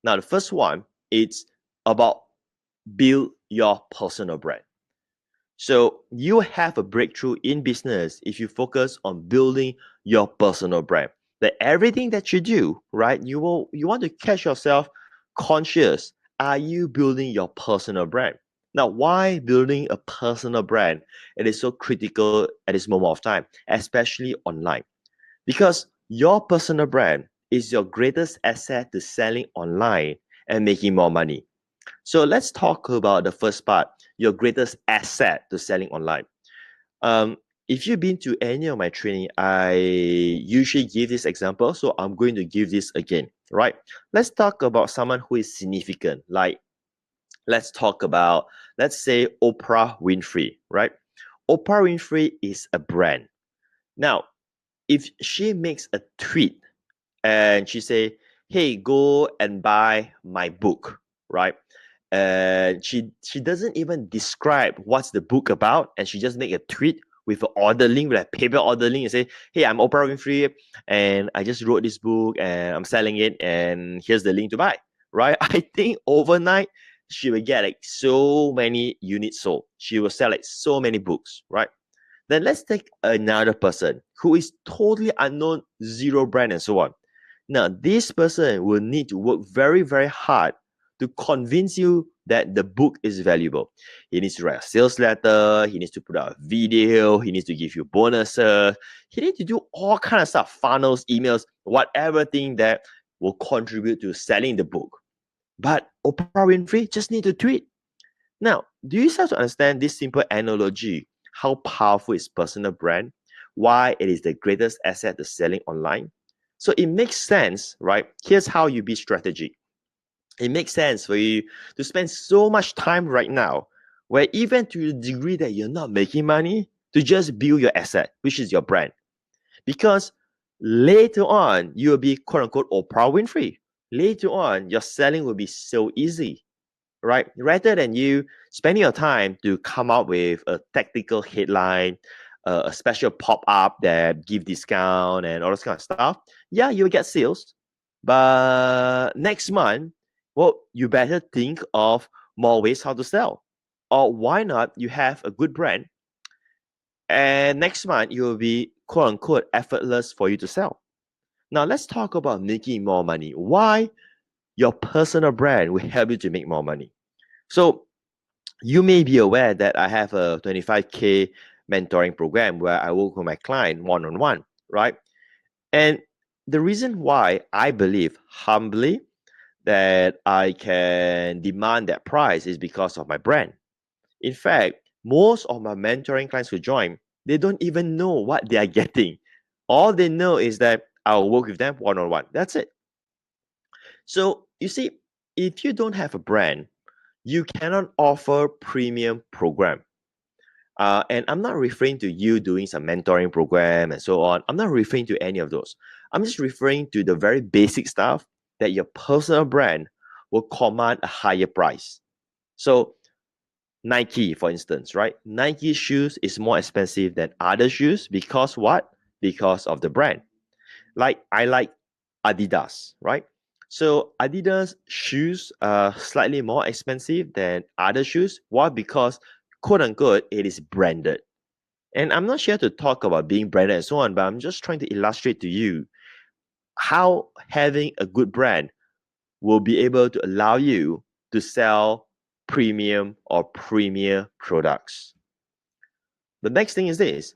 Now, the first one, it's about build your personal brand. So you have a breakthrough in business if you focus on building your personal brand. That everything that you do, right? You want to catch yourself conscious. Are you building your personal brand? Now, why building a personal brand? It is so critical at this moment of time, especially online, because your personal brand is your greatest asset to selling online and making more money. So let's talk about the first part, your greatest asset to selling online. Um, if you've been to any of my training, I usually give this example, so I'm going to give this again, right? Let's talk about someone who is significant. Like, let's talk about, let's say Oprah Winfrey, right? Oprah Winfrey is a brand. Now, if she makes a tweet and she say, "Hey, go and buy my book," right? And she doesn't even describe what's the book about, and she just make a tweet with an order link, with a paper order link, and say, "Hey, I'm Oprah Winfrey, and I just wrote this book, and I'm selling it, and here's the link to buy." Right? I think overnight she will get like so many units sold. She will sell like so many books, right? Then let's take another person who is totally unknown, zero brand, and so on. Now, this person will need to work very, very hard to convince you that the book is valuable. He needs to write a sales letter, he needs to put out a video, he needs to give you bonuses, he needs to do all kind of stuff, funnels, emails, whatever thing that will contribute to selling the book. But Oprah Winfrey just need to tweet. Now, do you start to understand this simple analogy, how powerful is personal brand, why it is the greatest asset to selling online? So it makes sense, right? Here's how you be strategic. It makes sense for you to spend so much time right now, where even to the degree that you're not making money, to just build your asset, which is your brand. Because later on, you will be quote unquote Oprah Winfrey. Later on, your selling will be so easy, right? Rather than you spending your time to come up with a tactical headline, a special pop-up that give discount and all this kind of stuff. Yeah, you'll get sales, but next month, well, you better think of more ways how to sell. Or why not you have a good brand and next month it will be quote unquote effortless for you to sell. Now let's talk about making more money. Why your personal brand will help you to make more money. So you may be aware that I have a 25K mentoring program where I work with my client one-on-one, right? And the reason why I believe humbly that I can demand that price is because of my brand. In fact, most of my mentoring clients who join, they don't even know what they are getting. All they know is that I'll work with them one-on-one. That's it. So you see, if you don't have a brand, you cannot offer premium program. And I'm not referring to you doing some mentoring program and so on. I'm not referring to any of those. I'm just referring to the very basic stuff that your personal brand will command a higher price. So Nike, for instance, right? Nike shoes is more expensive than other shoes because what? Because of the brand. Like I like Adidas, right? So Adidas shoes are slightly more expensive than other shoes. Why? Because quote unquote it is branded. And I'm not here to talk about being branded and so on, but I'm just trying to illustrate to you how having a good brand will be able to allow you to sell premium or premier products. The next thing is this.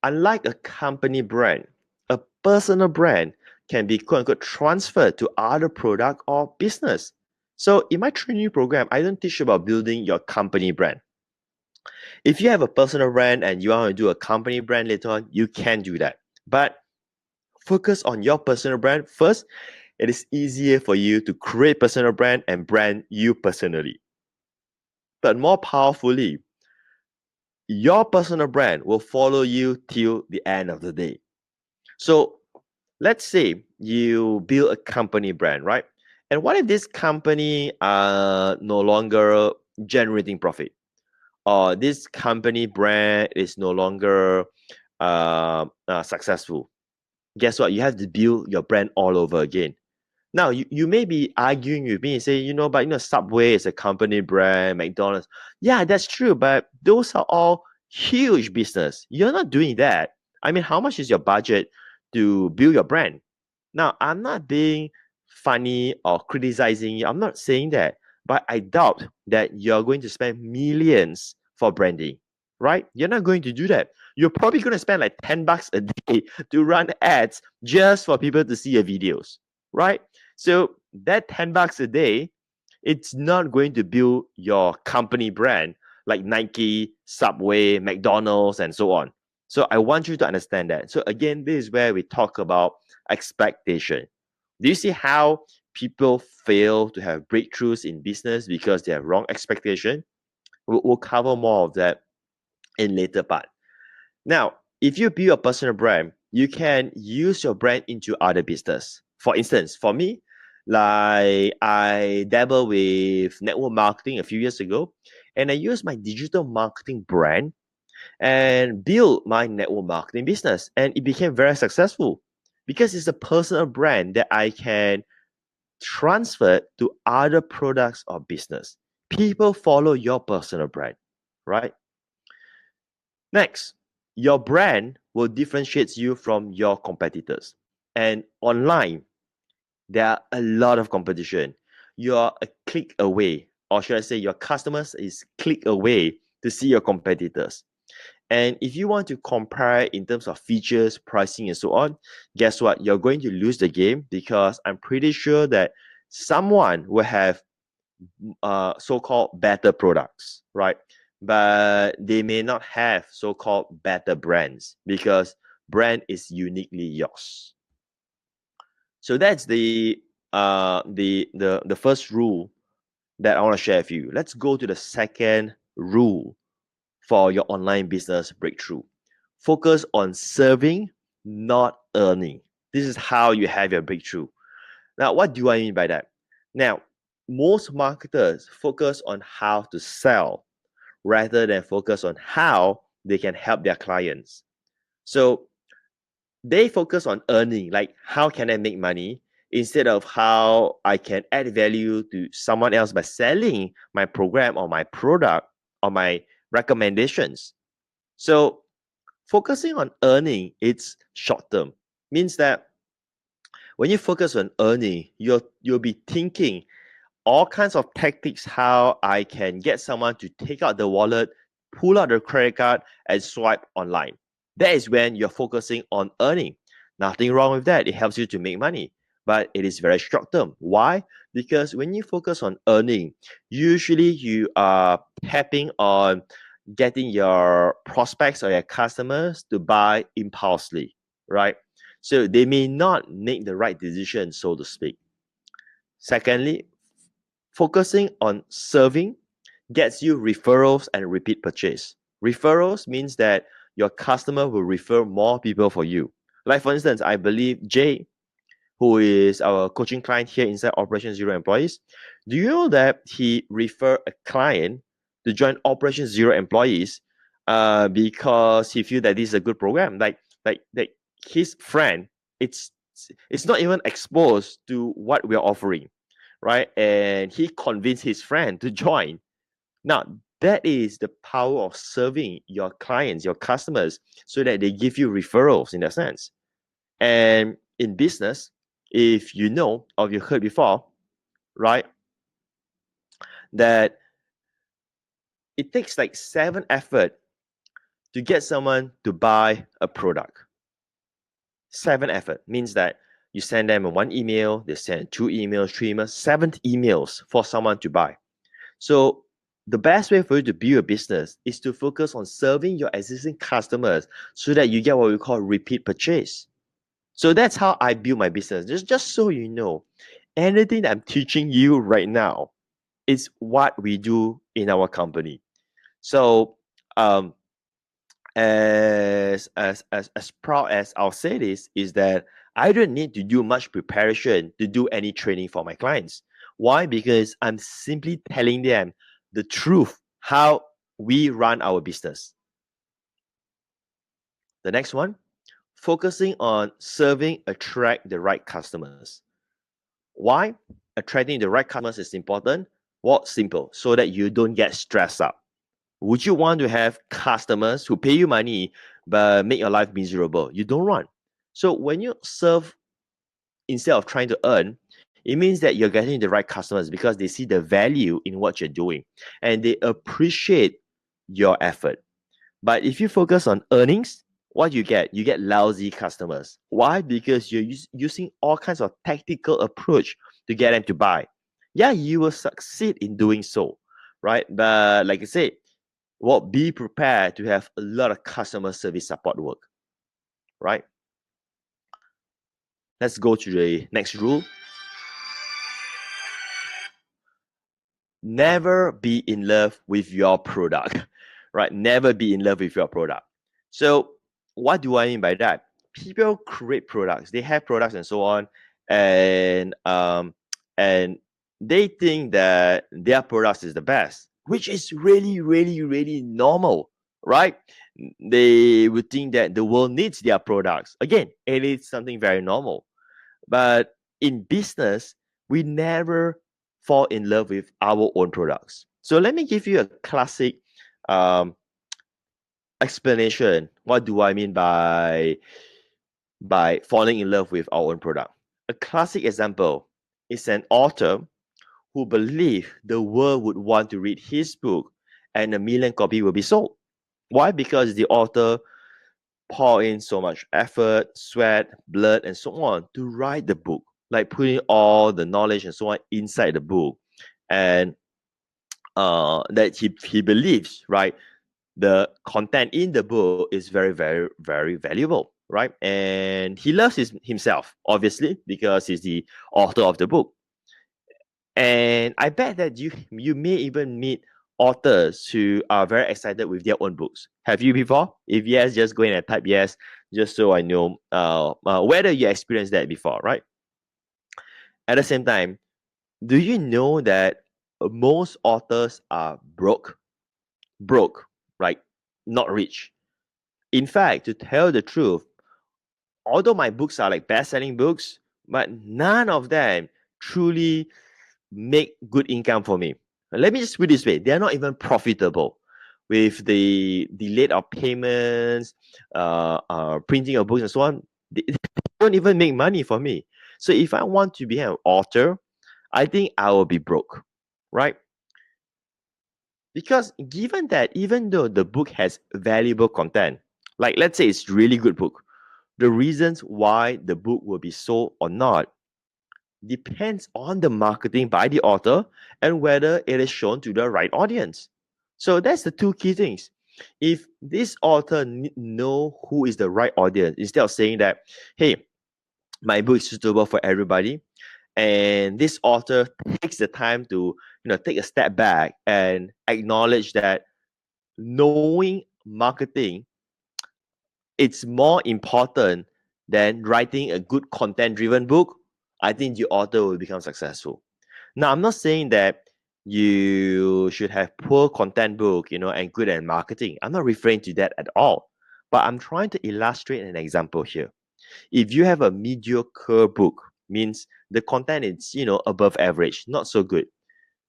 Unlike a company brand, a personal brand can be quote unquote transferred to other product or business. So in my training program, I don't teach about building your company brand. If you have a personal brand and you want to do a company brand later on, you can do that. But focus on your personal brand first. It is easier for you to create personal brand and brand you personally. But more powerfully, your personal brand will follow you till the end of the day. So let's say you build a company brand, right? And what if this company are no longer generating profit? Or this company brand is no longer successful? Guess what? You have to build your brand all over again. Now, you may be arguing with me and say, but Subway is a company brand, McDonald's. Yeah, that's true, but those are all huge business. You're not doing that. I mean, how much is your budget to build your brand? Now, I'm not being funny or criticizing you. I'm not saying that, but I doubt that you're going to spend millions for branding, right? You're not going to do that. You're probably going to spend like $10 a day to run ads just for people to see your videos, right? So that $10 a day, it's not going to build your company brand like Nike, Subway, McDonald's, and so on. So I want you to understand that. So again, this is where we talk about expectation. Do you see how people fail to have breakthroughs in business because they have wrong expectation? We'll cover more of that in later part. Now, if you build a personal brand, you can use your brand into other business. For instance, for me, like I dabble with network marketing a few years ago, and I used my digital marketing brand and build my network marketing business, and it became very successful because it's a personal brand that I can transfer to other products or business. People follow your personal brand, right? Next, your brand will differentiate you from your competitors. And online, there are a lot of competition. You're a click away, or should I say, your customers is click away to see your competitors. And if you want to compare in terms of features, pricing, and so on, guess what? You're going to lose the game because I'm pretty sure that someone will have so-called better products, right? But they may not have so-called better brands because brand is uniquely yours. So that's the first rule that I want to share with you. Let's go to the second rule for your online business breakthrough. Focus on serving, not earning. This is how you have your breakthrough. Now, what do I mean by that? Now, most marketers focus on how to sell rather than focus on how they can help their clients. So they focus on earning, like how can I make money, instead of how I can add value to someone else by selling my program or my product or my recommendations. So focusing on earning, it's short term. Means that when you focus on earning, you'll be thinking all kinds of tactics how I can get someone to take out the wallet, pull out the credit card, and swipe online. That is when you're focusing on earning. Nothing wrong with that. It helps you to make money, but it is very short term. Why? Because when you focus on earning, usually you are tapping on getting your prospects or your customers to buy impulsively, right? So they may not make the right decision, so to speak. Secondly, focusing on serving gets you referrals and repeat purchase. Referrals means that your customer will refer more people for you. Like for instance, I believe Jay, who is our coaching client here inside Operation Zero Employees, do you know that he referred a client to join Operation Zero Employees because he feel that this is a good program? Like his friend, it's it's not even exposed to what we're offering, right? And he convinced his friend to join. Now, that is the power of serving your clients, your customers, so that they give you referrals in that sense. And in business, if you know or you heard before, right, that it takes like 7 effort to get someone to buy a product. 7 effort means that you send them one email, they send 2 emails, 3 emails, 7 emails for someone to buy. So the best way for you to build a business is to focus on serving your existing customers so that you get what we call repeat purchase. So that's how I build my business. Just so you know, anything that I'm teaching you right now is what we do in our company. So as proud as I'll say this is that I don't need to do much preparation to do any training for my clients. Why? Because I'm simply telling them the truth, how we run our business. The next one, focusing on serving, attract the right customers. Why? Attracting the right customers is important. What? Simple. So that you don't get stressed out. Would you want to have customers who pay you money but make your life miserable? You don't want. So when you serve instead of trying to earn, it means that you're getting the right customers because they see the value in what you're doing and they appreciate your effort. But if you focus on earnings, what you get? You get lousy customers. Why? Because you're using all kinds of tactical approach to get them to buy. Yeah, you will succeed in doing so, right? But like I said, be prepared to have a lot of customer service support work, right? Let's go to the next rule. Never be in love with your product, right? Never be in love with your product. So what do I mean by that? People create products, they have products and so on, and they think that their products is the best, which is really, really, really normal, right? They would think that the world needs their products. Again, it is something very normal. But in business, we never fall in love with our own products. So let me give you a classic um, explanation. What do I mean by falling in love with our own product? A classic example is an author who believed the world would want to read his book and 1 million copies will be sold. Why? Because the author pour in so much effort, sweat, blood, and so on to write the book, like putting all the knowledge and so on inside the book, and that he believes, right, the content in the book is very, very, very valuable, right? And he loves himself, obviously, because he's the author of the book. And I bet that you may even meet authors who are very excited with their own books. Have you before? If yes, just go in and type yes, just so I know whether you experienced that before, right? At the same time, do you know that most authors are broke? Broke, right? Not rich. In fact, to tell the truth, although my books are like best-selling books, but none of them truly make good income for me. Let me just put it this way: they are not even profitable. With the delayed of payments, printing of books and so on, they don't even make money for me. So if I want to be an author, I think I will be broke, right? Because given that even though the book has valuable content, like let's say it's really good book, the reasons why the book will be sold or not depends on the marketing by the author and whether it is shown to the right audience. So that's the two key things. If this author know who is the right audience, instead of saying that, hey, my book is suitable for everybody, and this author takes the time to take a step back and acknowledge that knowing marketing, it's more important than writing a good content driven book, I think the author will become successful. Now, I'm not saying that you should have poor content book, and good at marketing. I'm not referring to that at all. But I'm trying to illustrate an example here. If you have a mediocre book, means the content is, above average, not so good,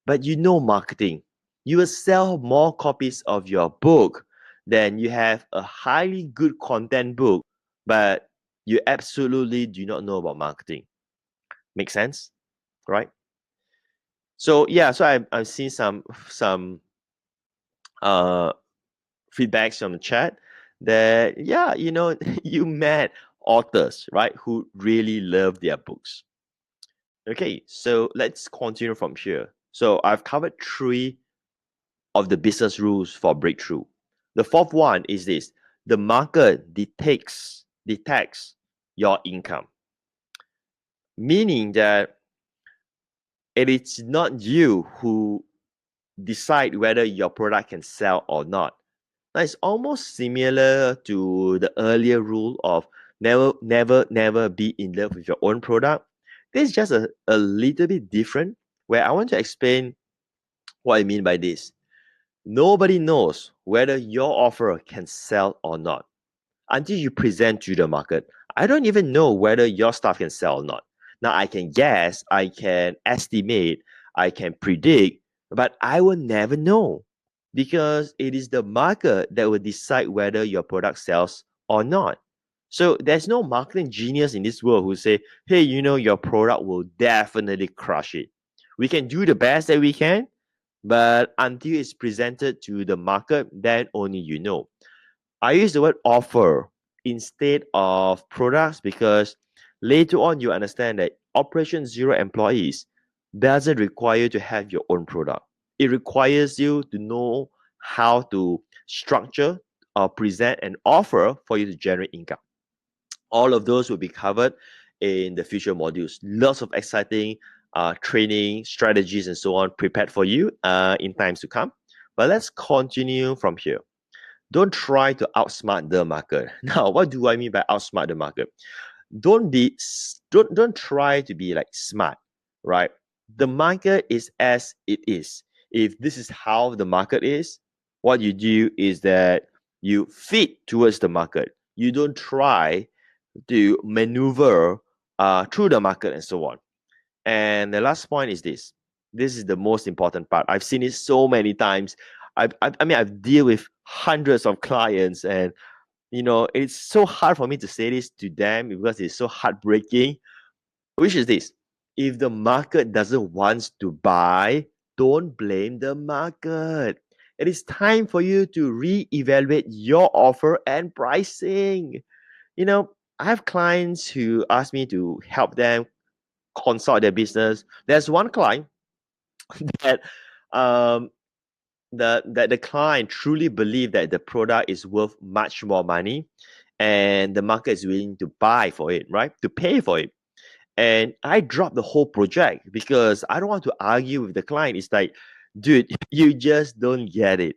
but marketing, you will sell more copies of your book than you have a highly good content book, but you absolutely do not know about marketing. Make sense? Right? So yeah, so I've seen some uh feedbacks from the chat that yeah, you met authors, right, who really love their books. Okay, so let's continue from here. So I've covered 3 of the business rules for breakthrough. The 4th one is this: the market detects your income, meaning that it is not you who decide whether your product can sell or not. Now, it's almost similar to the earlier rule of never be in love with your own product. This is just a little bit different, where I want to explain what I mean by this. Nobody knows whether your offer can sell or not until you present to the market. I don't even know whether your stuff can sell or not. Now I can guess, I can estimate, I can predict, but I will never know because it is the market that will decide whether your product sells or not. So there's no marketing genius in this world who say, hey, your product will definitely crush it. We can do the best that we can, but until it's presented to the market, then only you know. I use the word offer instead of products because later on you understand that Operation Zero Employees doesn't require you to have your own product. It requires you to know how to structure or present an offer for you to generate income. All of those will be covered in the future modules. Lots of exciting training strategies and so on prepared for you in times to come. But let's continue from here. Don't try to outsmart the market. Now, what do I mean by outsmart the market? Don't try to be like smart, right? The market is as it is. If this is how the market is, what you do is that you fit towards the market. You don't try to maneuver through the market and so on. And the last point is this. This is the most important part. I've seen it so many times. I've dealt with hundreds of clients, and it's so hard for me to say this to them because it's so heartbreaking. Which is this: if the market doesn't want to buy, don't blame the market. It is time for you to reevaluate your offer and pricing. I have clients who ask me to help them consult their business. There's one client that um the client truly believe that the product is worth much more money and the market is willing to buy for it, right? To pay for it. And I dropped the whole project because I don't want to argue with the client. It's like, dude, you just don't get it.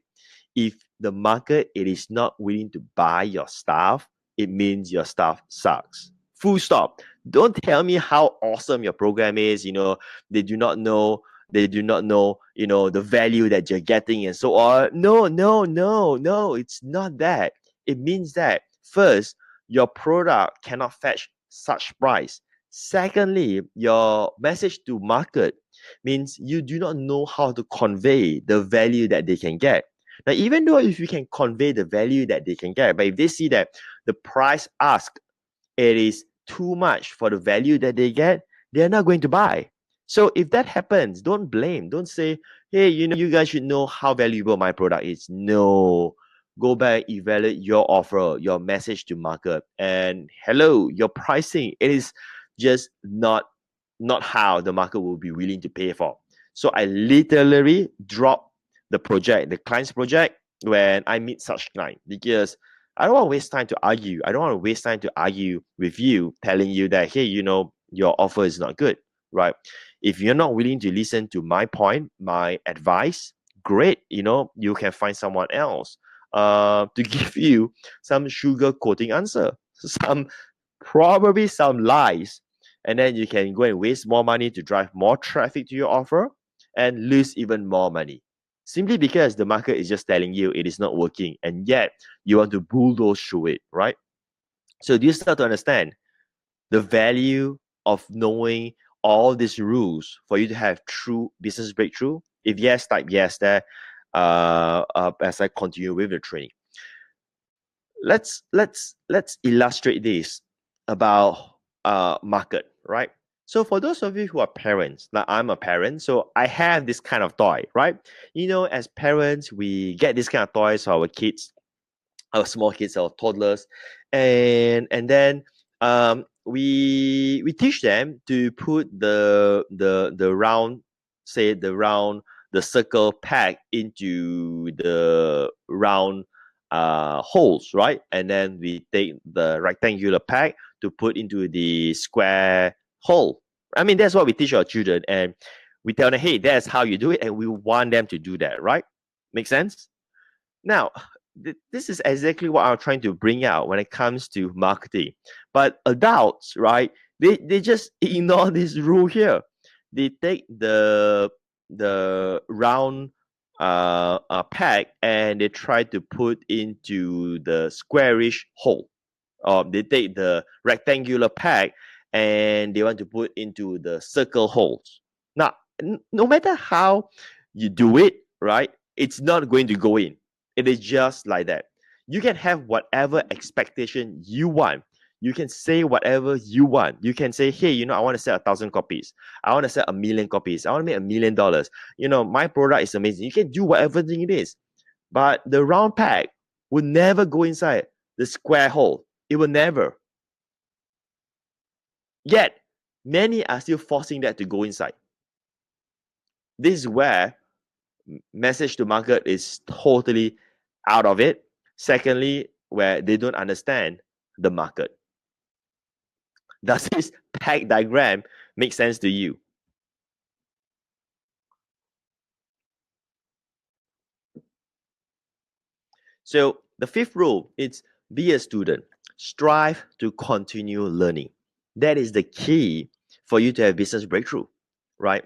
If the market it is not willing to buy your stuff, it means your stuff sucks. Full stop. Don't tell me how awesome your program is. They do not know. They do not know, the value that you're getting and so on. No, no, no, no. It's not that. It means that first, your product cannot fetch such price. Secondly, your message to market means you do not know how to convey the value that they can get. Now, even though if you can convey the value that they can get, but if they see that the price asked it is too much for the value that they get, they're not going to buy. So if that happens, don't blame. Don't say, hey, you guys should know how valuable my product is. No. Go back, evaluate your offer, your message to market, and hello, your pricing. It is just not how the market will be willing to pay for. So I literally drop the project, the client's project, when I meet such client because I don't want to waste time to argue. I don't want to waste time to argue with you, telling you that, hey, your offer is not good, right? If you're not willing to listen to my point, my advice, great. You can find someone else to give you some sugar coating answer, probably some lies, and then you can go and waste more money to drive more traffic to your offer and lose even more money simply because the market is just telling you it is not working and yet you want to bulldoze through it, right? So do you start to understand the value of knowing all these rules for you to have true business breakthrough? If yes, type yes there as I continue with the training. Let's illustrate this about market, right? So for those of you who are parents, like I'm a parent, so I have this kind of toy, right? As parents, we get this kind of toys for our kids, our small kids, our toddlers, and then we teach them to put the round, say the circle peg into the round holes, right? And then we take the rectangular peg to put into the square hole. I mean, that's what we teach our children, and we tell them, hey, that's how you do it, and we want them to do that, right? Make sense? Now, this is exactly what I'm trying to bring out when it comes to marketing. But adults, right? They just ignore this rule here. They take the round peg and they try to put into the squarish hole. They take the rectangular peg and they want to put into the circle holes. Now, no matter how you do it, right, it's not going to go in. It is just like that. You can have whatever expectation you want. You can say whatever you want. You can say, hey, I want to sell 1,000 copies. I want to sell 1,000,000 copies. I want to make $1,000,000. My product is amazing. You can do whatever thing it is. But the round peg will never go inside the square hole. It will never. Yet, many are still forcing that to go inside. This is where message to market is totally out of it. Secondly, where they don't understand the market. Does this peg diagram make sense to you? So the fifth rule is be a student. Strive to continue learning. That is the key for you to have business breakthrough, right?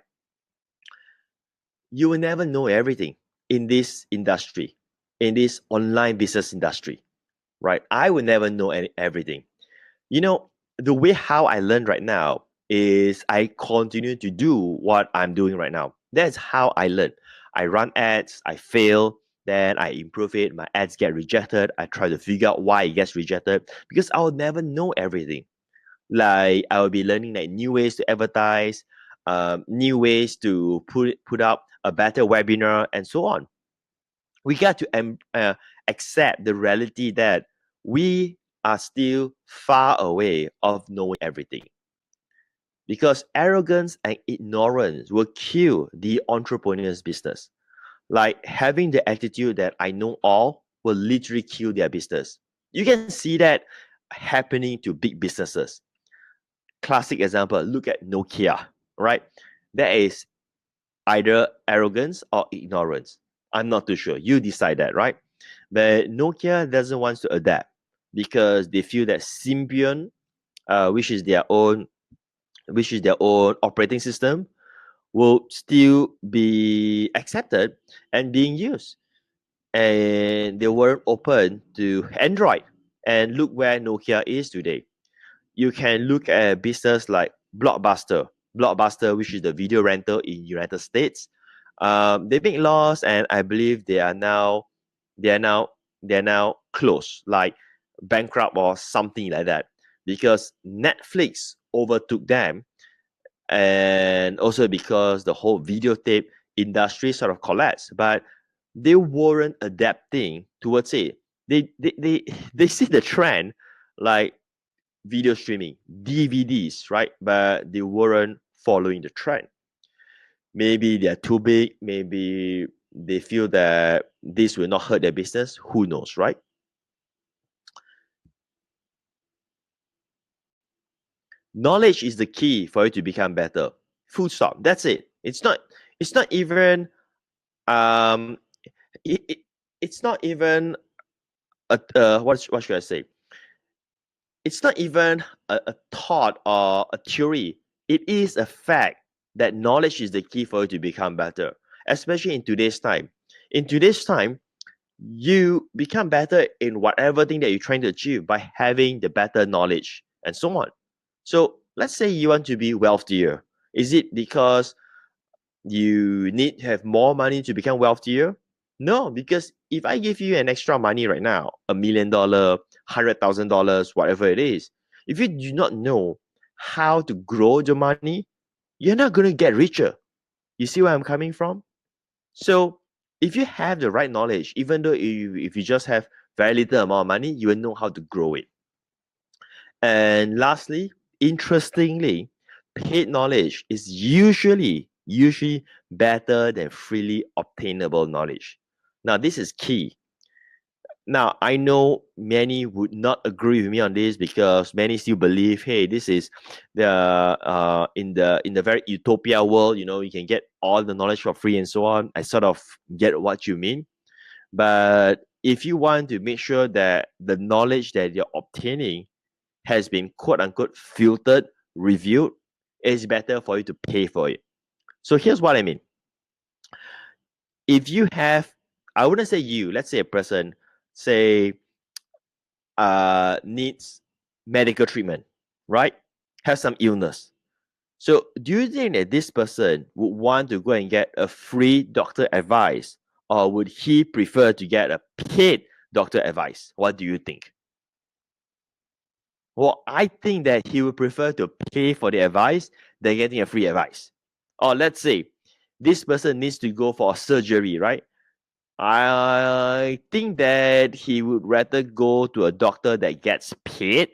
You will never know everything in this industry, in this online business industry, right? I will never know everything. The way how I learn right now is I continue to do what I'm doing right now. That's how I learn. I run ads, I fail, then I improve it. My ads get rejected. I try to figure out why it gets rejected because I will never know everything. Like I will be learning like new ways to advertise, new ways to put up a better webinar, and so on. We got to accept the reality that we are still far away of knowing everything. Because arrogance and ignorance will kill the entrepreneur's business. Like having the attitude that I know all will literally kill their business. You can see that happening to big businesses. Classic example, look at Nokia, right? That is either arrogance or ignorance. I'm not too sure. You decide that, right? But Nokia doesn't want to adapt because they feel that Symbian, which is their own operating system, will still be accepted and being used. And they weren't open to Android. And look where Nokia is today. You can look at a business like Blockbuster, which is the video rental in United States. They make loss, and I believe they are now closed, like bankrupt or something like that, because Netflix overtook them, and also because the whole videotape industry sort of collapsed. But they weren't adapting towards it. They see the trend, like video streaming, DVDs, right? But they weren't following the trend. Maybe they're too big. Maybe they feel that this will not hurt their business. Who knows, right? Knowledge is the key for you to become better. Full stop. That's it. It's not. It's not even. Um. It's not even. What should I say? It's not even a thought or a theory. It is a fact that knowledge is the key for you to become better, especially in today's time. In today's time, you become better in whatever thing that you're trying to achieve by having the better knowledge and so on. So let's say you want to be wealthier. Is it because you need to have more money to become wealthier? No, because if I give you an extra money right now, $1,000,000, $100,000, whatever it is, if you do not know how to grow the money, you're not going to get richer. You see where I'm coming from? So if you have the right knowledge, even though if you just have very little amount of money, you will know how to grow it. And lastly, interestingly, paid knowledge is usually better than freely obtainable knowledge. Now, this is key. Now, I know many would not agree with me on this because many still believe, hey, this is the in the very utopia world, you can get all the knowledge for free and so on. I sort of get what you mean. But if you want to make sure that the knowledge that you're obtaining has been quote unquote filtered, reviewed, it's better for you to pay for it. So here's what I mean. If you have, I wouldn't say you, let's say a person, say needs medical treatment, right? have some illness. So do you think that this person would want to go and get a free doctor advice, or would he prefer to get a paid doctor advice? What do you think? Well, I think that he would prefer to pay for the advice than getting a free advice. Or let's say this person needs to go for a surgery, right? I think that he would rather go to a doctor that gets paid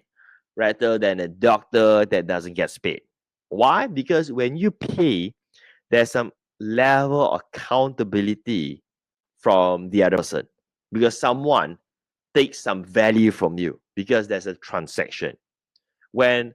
rather than a doctor that doesn't get paid. Why? Because when you pay, there's some level of accountability from the other person, because someone takes some value from you because there's a transaction. When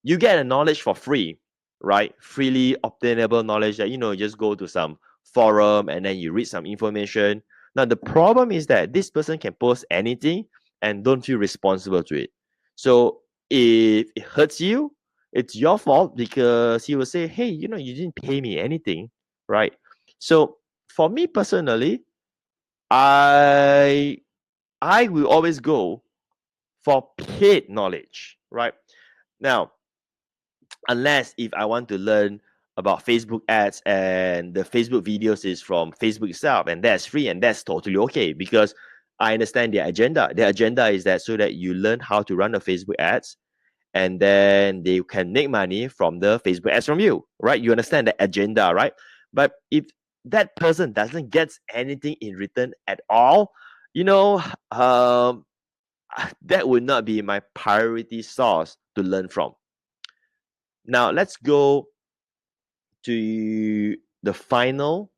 you get a knowledge for free, right? Freely obtainable knowledge that, you just go to some forum and then you read some information. Now, the problem is that this person can post anything and don't feel responsible to it. So if it hurts you, it's your fault, because he will say, hey, you didn't pay me anything, right? So for me personally, I I will always go for paid knowledge, right? Now, unless if I want to learn about Facebook ads and the Facebook videos is from Facebook itself, and that's free, and that's totally okay, because I understand their agenda. Their agenda is that so that you learn how to run the Facebook ads, and then they can make money from the Facebook ads from you, right? You understand the agenda, right? But if that person doesn't get anything in return at all, you know, um, that would not be my priority source to learn from. Now, let's go to the final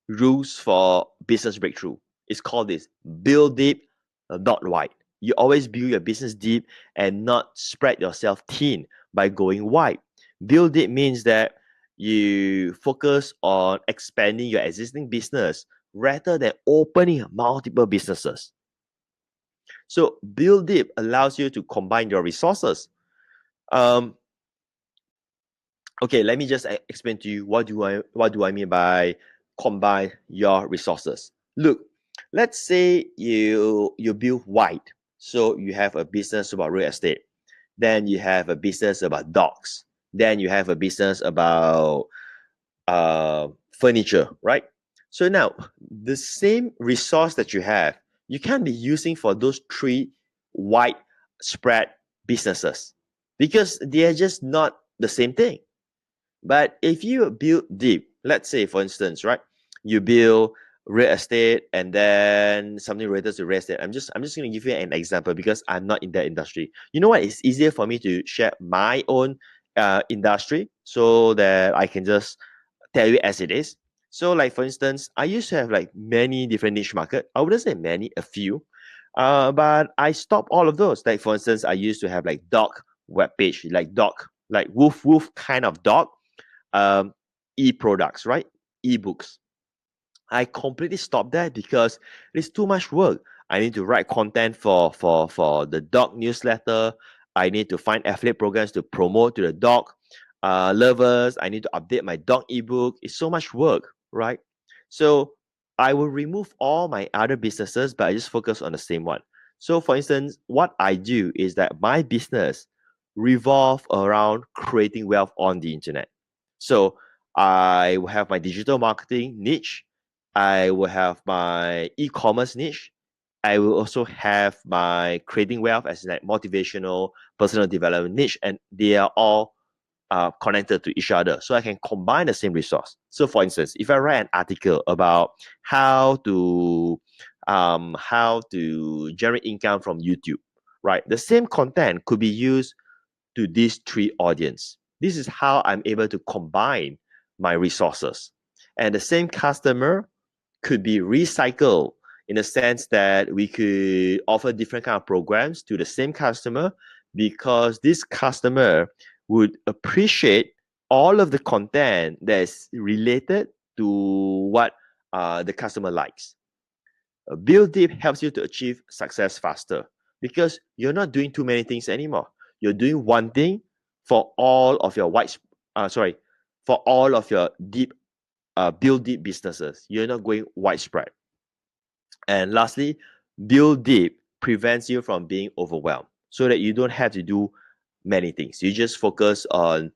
rules for business breakthrough. It's called this: build deep, not wide. You always build your business deep and not spread yourself thin by going wide. Build deep means that you focus on expanding your existing business rather than opening multiple businesses. So build deep allows you to combine your resources. Um, okay, let me just explain to you what do I mean by combine your resources. Look, let's say you build wide. So you have a business about real estate, then you have a business about dogs, then you have a business about furniture, right? So now the same resource that you have, you can't be using for those three wide spread businesses, because they are just not the same thing. But if you build deep, let's say for instance, right, you build real estate and then something related to real estate. I'm just going to give you an example because I'm not in that industry. You know what? It's easier for me to share my own industry so that I can just tell you as it is. So, like for instance, I used to have like many different niche market. I wouldn't say many, a few, but I stopped all of those. Like for instance, I used to have like dog web page, like dog, like woof kind of dog, e-products, right? E-books. I completely stopped that because it's too much work. I need to write content for the dog newsletter. I need to find affiliate programs to promote to the dog lovers. I need to update my dog ebook. It's so much work, right? So I will remove all my other businesses, but I just focus on the same one. So for instance, what I do is that my business revolve around creating wealth on the internet. So I will have my digital marketing niche. I will have my e-commerce niche. I will also have my creating wealth as like motivational personal development niche, and they are all connected to each other, so I can combine the same resource. So, for instance, if I write an article about how to generate income from YouTube, right? The same content could be used to these three audience. This is how I'm able to combine my resources. And the same customer could be recycled in the sense that we could offer different kind of programs to the same customer, because this customer would appreciate all of the content that is related to what the customer likes. Build deep helps you to achieve success faster because you're not doing too many things anymore. You're doing one thing for all of your for all of your deep, build deep businesses. You're not going widespread. And lastly, build deep prevents you from being overwhelmed so that you don't have to do many things. You just focus on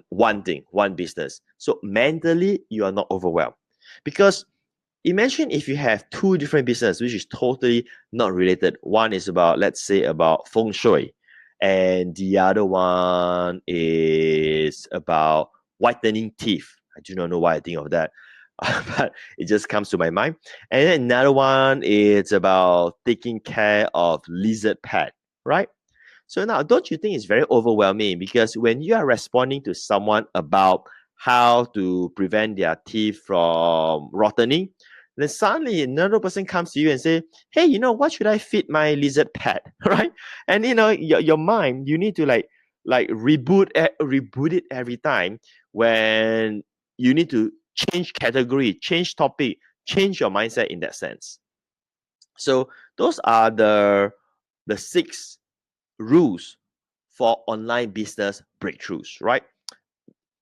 one thing, one business. So mentally, you are not overwhelmed. Because imagine if you have two different businesses which is totally not related. One is about, let's say, about feng shui, and the other one is about whitening teeth. I do not know why I think of that, but it just comes to my mind. And then another one is about taking care of lizard pet, right? So now, don't you think it's very overwhelming? Because when you are responding to someone about how to prevent their teeth from rotting, then suddenly another person comes to you and say, "Hey, what should I feed my lizard pet?" Right? And your mind, you need to reboot it every time when you need to change category, change topic, change your mindset in that sense. So those are the six rules for online business breakthroughs, right?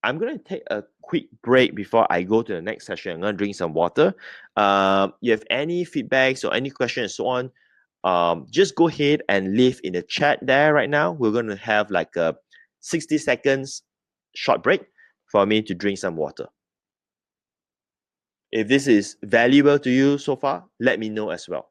I'm going to take a quick break before I go to the next session. I'm going to drink some water. You have any feedbacks or any questions and so on, just go ahead and leave in the chat there right now. We're going to have like a 60 seconds short break for me to drink some water. If this is valuable to you so far, let me know as well.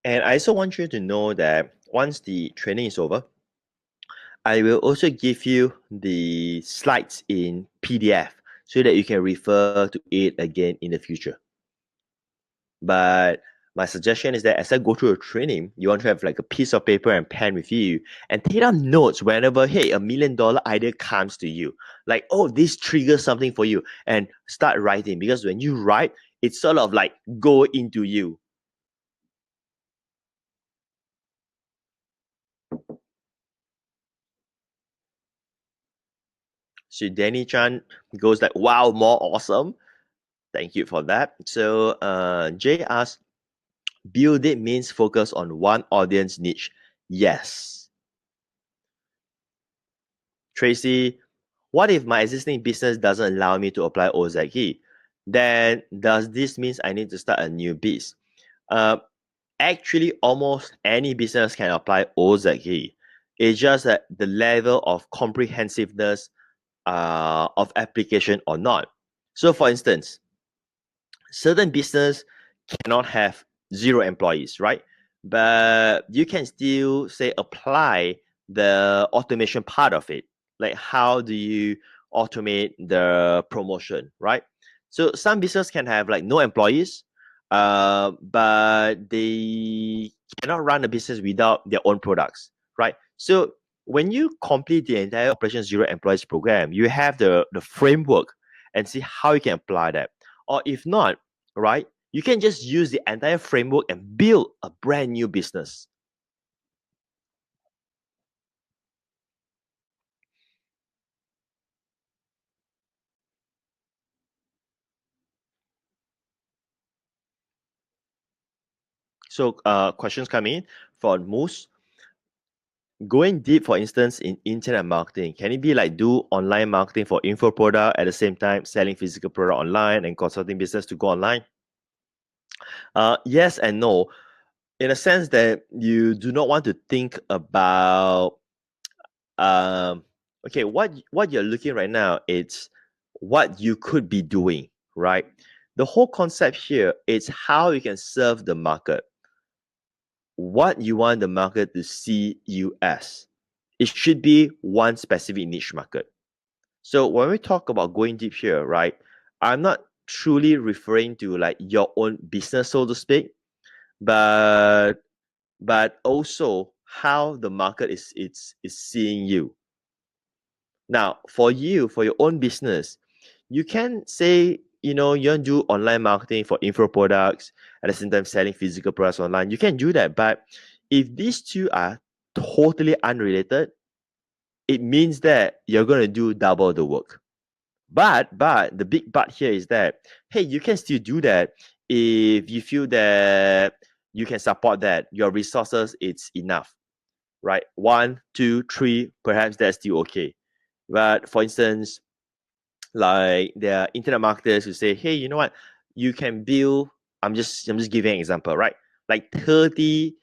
And I also want you to know that once the training is over, I will also give you the slides in PDF so that you can refer to it again in the future. But my suggestion is that as I go through a training, you want to have like a piece of paper and pen with you and take down notes whenever, hey, $1 million idea comes to you. Like, oh, this triggers something for you, and start writing, because when you write, it's sort of like go into you. So Danny Chan goes like, wow, more awesome. Thank you for that. So Jay asks, build it means focus on one audience niche. Yes. Tracy, what if my existing business doesn't allow me to apply OZE? Then does this mean I need to start a new biz? Uh, Actually, almost any business can apply OZE. It's just that the level of comprehensiveness of application or not. So, for instance, certain business cannot have zero employees, right? But you can still say apply the automation part of it. Like, how do you automate the promotion, right? So some business can have like no employees, but they cannot run a business without their own products, right? So when you complete the entire Operation Zero Employees program, you have the framework and see how you can apply that. Or if not, right, you can just use the entire framework and build a brand new business. So questions come in from Moose. Going deep, for instance, in internet marketing, can it be like do online marketing for info product at the same time selling physical product online and consulting business to go online? Yes and no. In a sense that you do not want to think about okay, what you're looking right now, it's what you could be doing, right? The whole concept here is how you can serve the market, what you want the market to see you as. It should be one specific niche market. So when we talk about going deep here, right, I'm not truly referring to like your own business, so to speak, but also how the market is seeing you. Now, for you, for your own business, you can say, you want to do online marketing for info products at the same time selling physical products online. You can do that. But if these two are totally unrelated, it means that you're going to do double the work. But the big but here is that, hey, you can still do that if you feel that you can support that, your resources it's enough, right? One, two, three, perhaps that's still okay. But for instance, like there are internet marketers who say, hey, you know what, you can build, I'm just giving an example, right? Like 30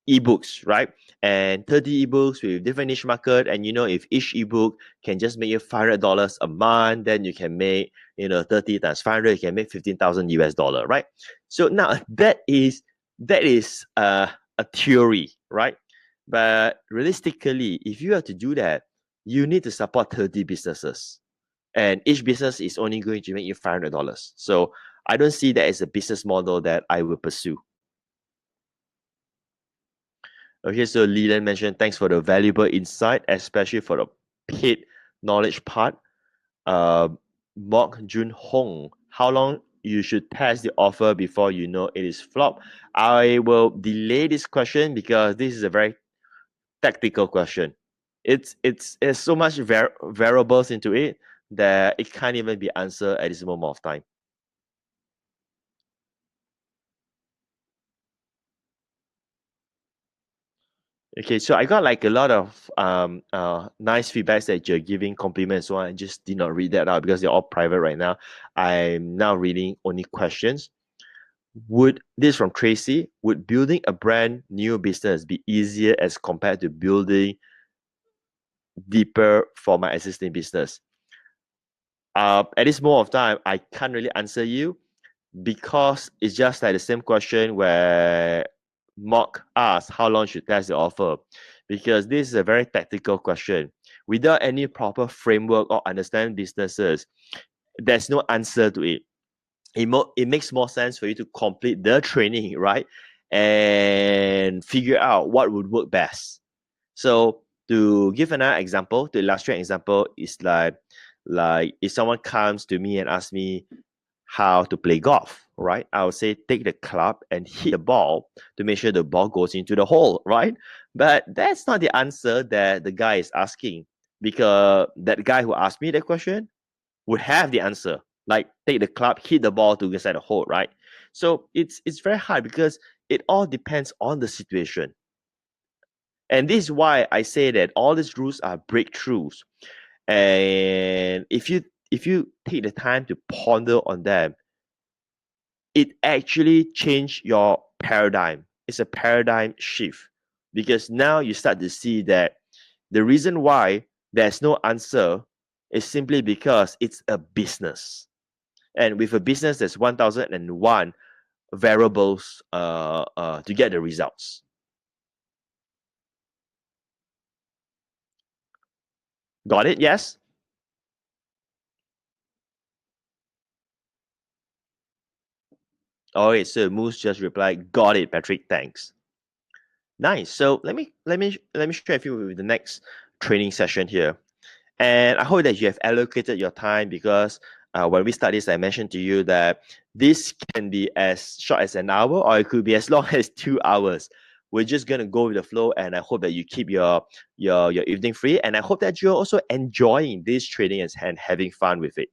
ebooks, right? And 30 ebooks with different niche market, and if each ebook can just make you $500 a month, then you can make 30 times 500, you can make 15,000 US dollar, right? So now that is a theory, right? But realistically, if you have to do that, you need to support 30 businesses, and each business is only going to make you $500. So I don't see that as a business model that I will pursue. Okay, so Leland mentioned, thanks for the valuable insight, especially for the paid knowledge part. Uh, Mok Jun Hong, how long you should test the offer before you know it is flop? I will delay this question because this is a very tactical question. It's so much variables into it that it can't even be answered at this moment of time. Okay, so I got like a lot of nice feedbacks that you're giving compliments. So I just did not read that out because they're all private right now. I'm now reading only questions. Would this from Tracy? Would building a brand new business be easier as compared to building deeper for my existing business? At this moment of time, I can't really answer you because it's just like the same question where Mark asked how long should test the offer, because this is a very tactical question. Without any proper framework or understand businesses, there's no answer to it. It makes more sense for you to complete the training, right? And figure out what would work best. So to give another example, to illustrate an example, is like if someone comes to me and asks me how to play golf, right? I would say take the club and hit the ball to make sure the ball goes into the hole, right? But that's not the answer that the guy is asking, because that guy who asked me that question would have the answer, like take the club, hit the ball to get inside the hole, right? So it's very hard because it all depends on the situation. And this is why I say that all these rules are breakthroughs. And if you take the time to ponder on them, it actually changed your paradigm. It's a paradigm shift, because now you start to see that the reason why there's no answer is simply because it's a business. And with a business, there's 1001 variables to get the results. Got it? Yes? All right, so Moose just replied, got it, Patrick, thanks. Nice. So let me share with you with the next training session here. And I hope that you have allocated your time, because when we start this, I mentioned to you that this can be as short as an hour, or it could be as long as 2 hours. We're just gonna go with the flow, and I hope that you keep your evening free, and I hope that you're also enjoying this training and having fun with it.